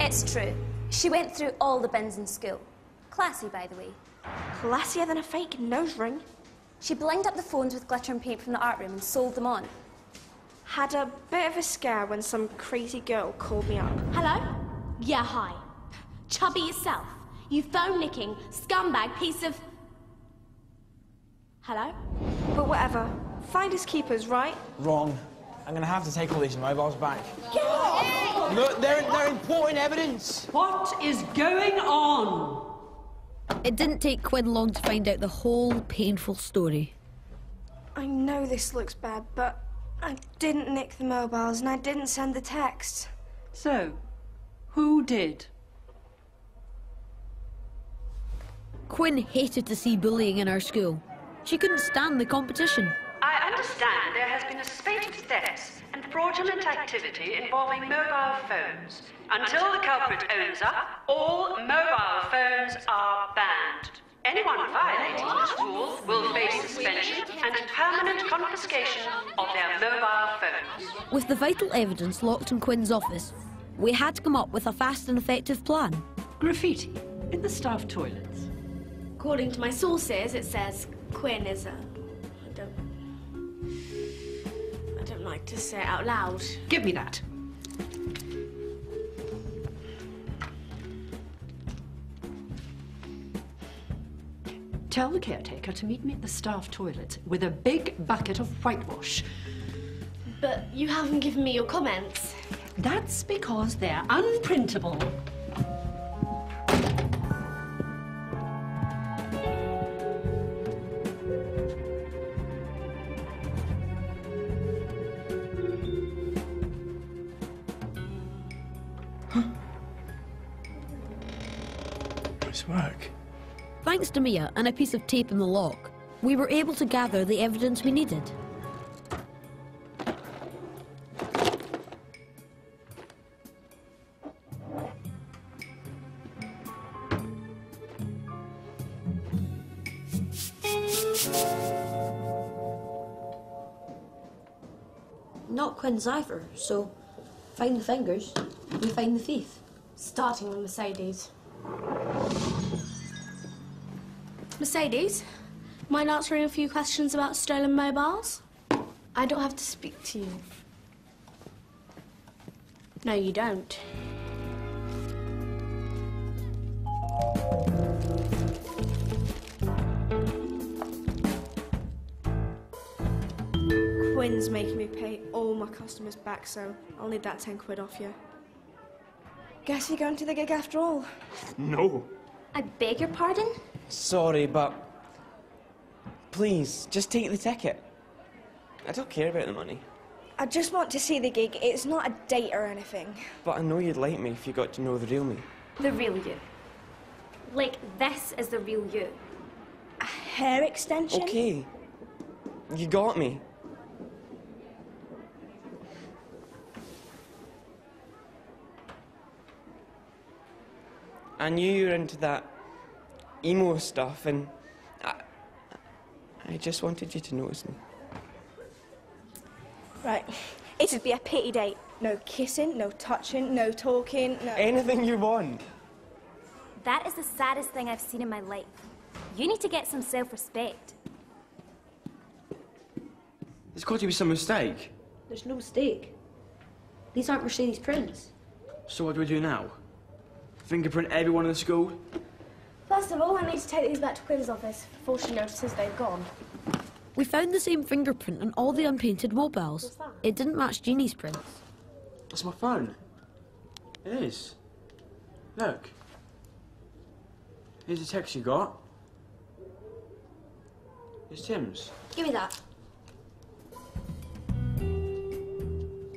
It's true. She went through all the bins in school. Classy, by the way. Classier than a fake nose ring. She blinged up the phones with glitter and paint from the art room and sold them on. Had a bit of a scare when some crazy girl called me up. Hello? Yeah, hi. Chubby yourself. You phone-nicking, scumbag piece of... Hello? But whatever. Finders keepers, right? Wrong. I'm going to have to take all these mobiles back. Get off! Look, they're important evidence. What is going on? It didn't take Quinn long to find out the whole painful story. I know this looks bad, but I didn't nick the mobiles and I didn't send the texts. So, who did? Quinn hated to see bullying in our school. She couldn't stand the competition. I understand there has been a spate of thefts and fraudulent activity involving mobile phones. Until the culprit owns up, all mobile phones are banned. Anyone violating this rule will face suspension and permanent confiscation of their mobile phones. With the vital evidence locked in Quinn's office, we had to come up with a fast and effective plan. Graffiti in the staff toilets. According to my sources, it says Quinn is a... I don't like to say it out loud. Give me that. Tell the caretaker to meet me at the staff toilet with a big bucket of whitewash. But you haven't given me your comments. That's because they're unprintable. Nice work. Thanks to Mia and a piece of tape in the lock, we were able to gather the evidence we needed. Not Quinn's either, so find the fingers, we find the thief. Starting with Mercedes. Mercedes, mind answering a few questions about stolen mobiles? I don't have to speak to you. No, you don't. Quinn's making me pay all my customers back, so I'll need that 10 quid off you. Guess you're going to the gig after all. No. I beg your pardon? Sorry, but please, just take the ticket. I don't care about the money. I just want to see the gig. It's not a date or anything. But I know you'd like me if you got to know the real me. The real you. Like, this is the real you. A hair extension? Okay. You got me. I knew you were into that emo stuff, and I just wanted you to notice me. Right. It'd be a pity date. No kissing, no touching, no talking, no... Anything you want. That is the saddest thing I've seen in my life. You need to get some self-respect. There's got to be some mistake. There's no mistake. These aren't Mercedes prints. So what do we do now? Fingerprint everyone in the school? First of all, I need to take these back to Quinn's office before she notices they've gone. We found the same fingerprint on all the unpainted mobiles. What's that? It didn't match Jeannie's prints. That's my phone. It is. Look. Here's the text you got. It's Tim's. Give me that.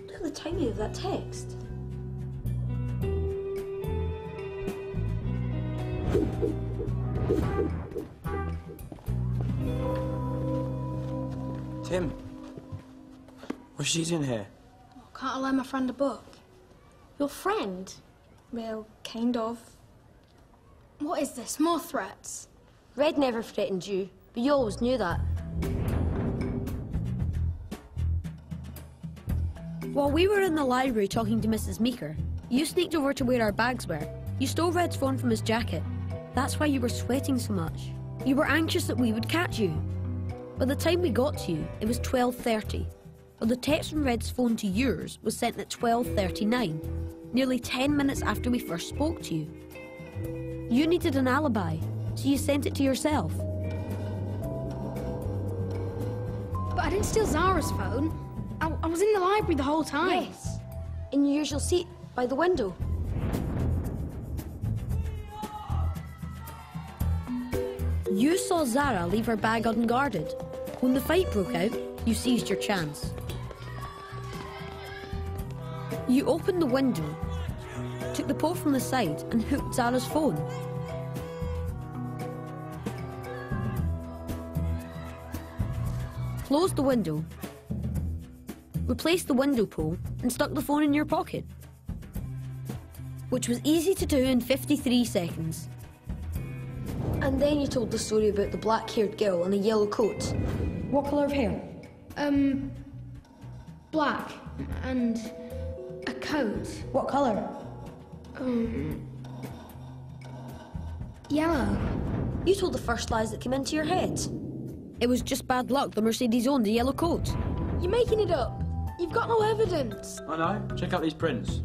Look at the timing of that text. Tim, what's she doing here? Can't I lend my friend a book? Your friend? Well, kind of. What is this? More threats? Red never threatened you, but you always knew that. While we were in the library talking to Mrs. Meeker, You sneaked over to where our bags were. You stole Red's phone from his jacket. That's why you were sweating so much. You were anxious that we would catch you. By the time we got to you, it was 12:30. But the text from Red's phone to yours was sent at 12:39, nearly 10 minutes after we first spoke to you. You needed an alibi, so you sent it to yourself. But I didn't steal Zara's phone. I was in the library the whole time. Yes, in your usual seat by the window. You saw Zara leave her bag unguarded. When the fight broke out, you seized your chance. You opened the window, took the pole from the side and hooked Zara's phone. Closed the window, replaced the window pole and stuck the phone in your pocket, which was easy to do in 53 seconds. And then you told the story about the black-haired girl in a yellow coat. What colour of hair? Black and a coat. What colour? Yellow. You told the first lies that came into your head. It was just bad luck the Mercedes owned a yellow coat. You're making it up. You've got no evidence. I know. Check out these prints.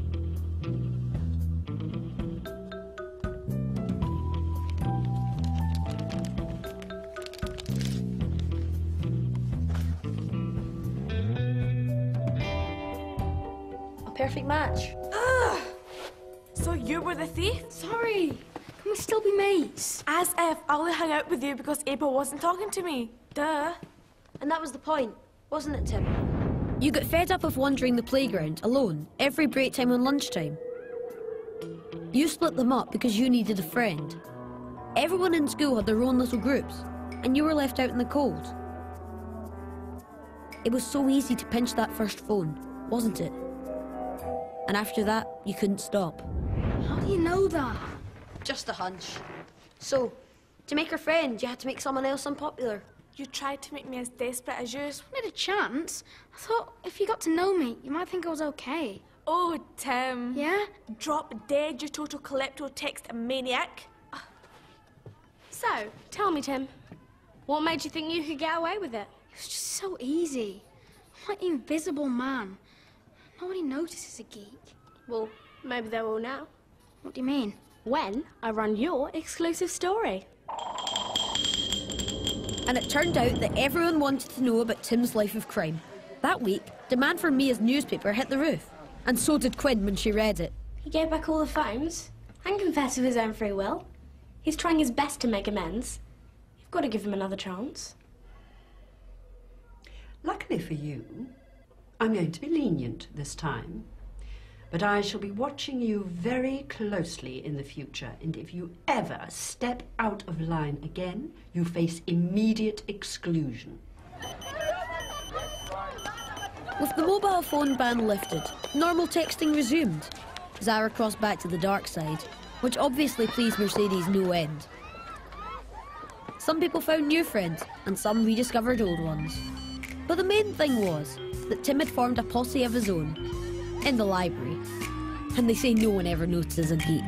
A perfect match. So you were the thief? Sorry. Can we still be mates? As if I only hung out with you because April wasn't talking to me. Duh. And that was the point, wasn't it, Tim? You got fed up of wandering the playground alone every break time and lunchtime. You split them up because you needed a friend. Everyone in school had their own little groups, and you were left out in the cold. It was so easy to pinch that first phone, wasn't it? And after that, you couldn't stop. How do you know that? Just a hunch. So, to make her friend, you had to make someone else unpopular. You tried to make me as desperate as you. Wanted a chance. I thought if you got to know me, you might think I was okay. Oh, Tim. Yeah? Drop dead, you total klepto-text maniac. So, tell me, Tim, what made you think you could get away with it? It was just so easy. I'm like the invisible man. Nobody notices a geek. Well, maybe they will now. What do you mean? When I run your exclusive story. And it turned out that everyone wanted to know about Tim's life of crime. That week, demand for Mia's newspaper hit the roof. And so did Quinn when she read it. He gave back all the phones and confessed of his own free will. He's trying his best to make amends. You've got to give him another chance. Luckily for you, I'm going to be lenient this time. But I shall be watching you very closely in the future, and if you ever step out of line again, you face immediate exclusion. With the mobile phone ban lifted, normal texting resumed. Zara crossed back to the dark side, which obviously pleased Mercedes no end. Some people found new friends, and some rediscovered old ones. But the main thing was that Tim had formed a posse of his own, in the library. And they say no one ever notices a geek.